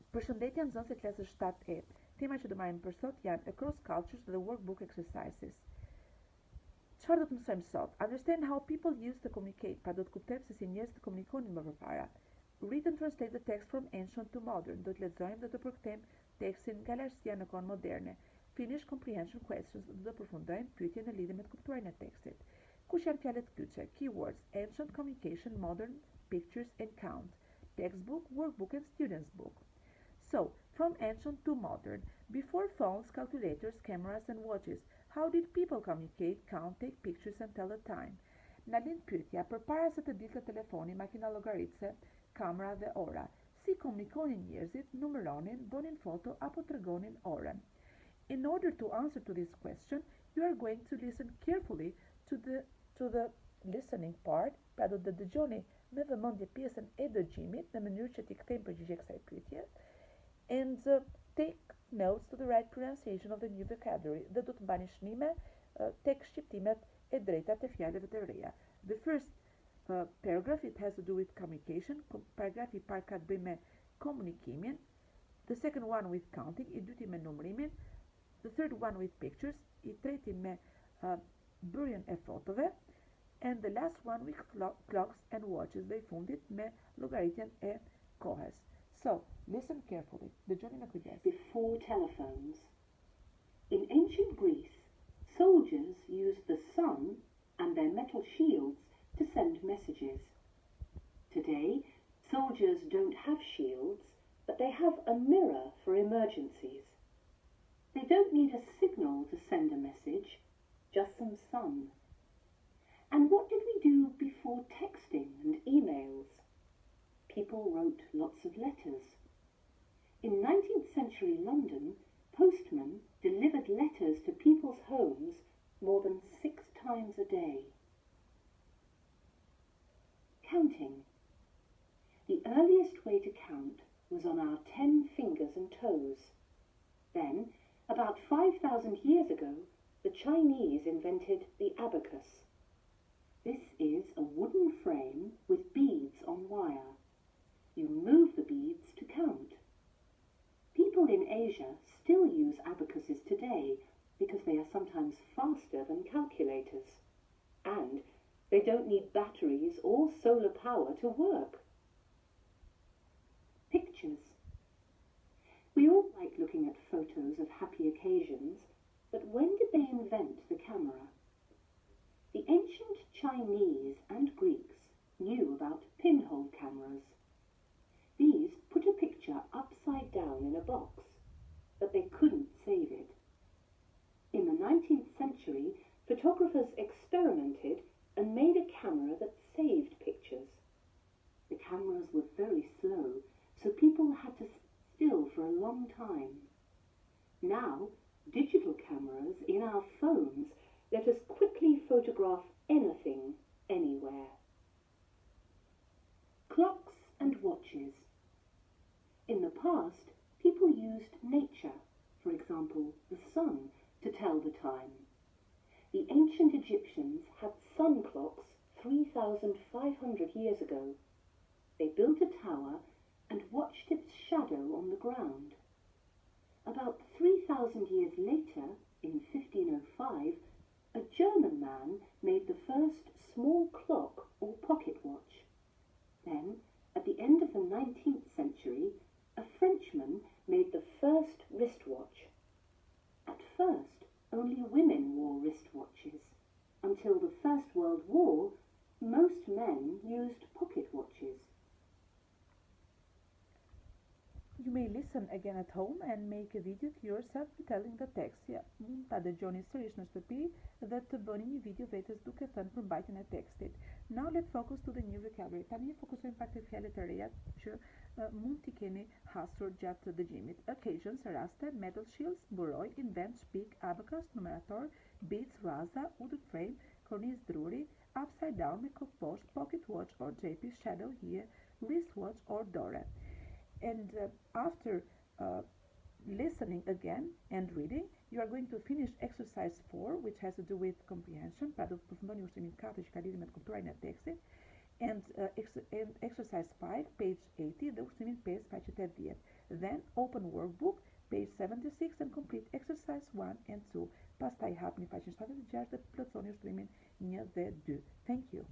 Përshëndetje nxënësit klasës 7E. Tema që do marrim për sot janë Across Cultures dhe Workbook Exercises. Çfarë do të mësojmë sot? Understand how people used to communicate, pra do të kuptojmë se si njerëzit komunikonin më përpara. Read and translate the text from ancient to modern. Do të lexojmë dhe të përkthejmë tekstin nga lartësia në kohën moderne. Finish comprehension questions. Do të përfundojmë pyetje në lidhje me të kuptuarin e tekstit. Kush janë fjalët kyçe? Keywords: ancient communication, modern pictures and count. Textbook, workbook and student's book. So, from ancient to modern, before phones, calculators, cameras and watches, how did people communicate, count, take pictures and tell the time? Na lind pyetja, përpara se të dilte telefoni, makina llogaritse, kamera dhe ora, si komunikonin njerëzit, numëronin, bënin foto apo tregonin orën? In order to answer to this question, you are going to listen carefully to the listening part, pra do të dëgjoni me vëmendje pjesën e dëgjimit në mënyrë që t'i kthejmë përgjigje kësaj pyetje, and take notes to the right pronunciation of the new vocabulary, dhe do të mbani shënime tek shqiptimet e drejta të fjalëve të reja. The first paragraph, it has to do with communication. Paragrafi I parë ka të bëjë me komunikimin. The second one with counting, I dyti me numërimin. The third one with pictures, I treti me bërjen e fotove. And the last one with clocks and watches, dhe I fundit me llogaritjen e kohës. So, listen carefully. Dëgjoni me kujdes. Before telephones. In ancient Greece, soldiers used the sun and their metal shields to send messages. Today, soldiers don't have shields, but they have a mirror for emergencies. They don't need a signal to send a message, just some sun. And what did we do before texting and emails? People wrote lots of letters. In 19th century London, postmen delivered letters to people's homes more than 6 times a day. Counting. The earliest way to count was on our 10 fingers and toes. Then, about 5,000 years ago, the Chinese invented the abacus. This is a wooden frame with beads on wire. You move the beads to count. People in Asia still use abacuses today because they are sometimes faster than calculators. And they don't need batteries or solar power to work. Pictures. We all like looking at photos of happy occasions, but when did they invent the camera? The ancient Chinese and Greeks knew about pinhole cameras. These put a picture upside down in a box, but they couldn't save it. In the 19th century, photographers experimented and made a camera that saved pictures. The cameras were very slow, so people had to still for a long time. Now, digital cameras in our phones let us quickly photograph anything, anywhere. Clocks and watches. In the past, people used nature, for example, the sun, to tell the time. The ancient Egyptians had sun clocks 3,500 years ago. They built a tower and watched its shadow on the ground. About 3,000 years later, in 1505, a German man made the first small clock or pocket watch. Then, at the end of the 19th century, a Frenchman made the first wristwatch. At first, only women wore wristwatches. Until the First World War, most men used pocket watches. You may listen again at home and make a video to yourself retelling the text. Ja, mund ta dëgjoni sërish në shtëpi dhe të bëni një video vetes duke thënë përmbajtjen e tekstit. Now let's focus to the new vocabulary. Tani fokusojmë pak te fjalët e reja që mund t'i keni hasur gjatë dëgjimit. Occasions, raste, metal shields, buroj, invent, shpik, abacus, numerator, beads, raza, wooden frame, kornizë druri, upside down me kop poshtë, pocket watch or JP, shadow here, wristwatch or dore. And after listening again and reading, you are going to finish exercise 4, which has to do with comprehension, pra do të përfundoni ushtrimin 4 që ka lidhje me të kuptuarin e tekstit, and exercise 5, page 80, dhe ushtrimin 5, faqe 80. Then open workbook, page 76 and complete exercise 1 and 2. Pastaj hapni faqen 76 dhe plotësoni ushtrimin 1 dhe 2. Thank you.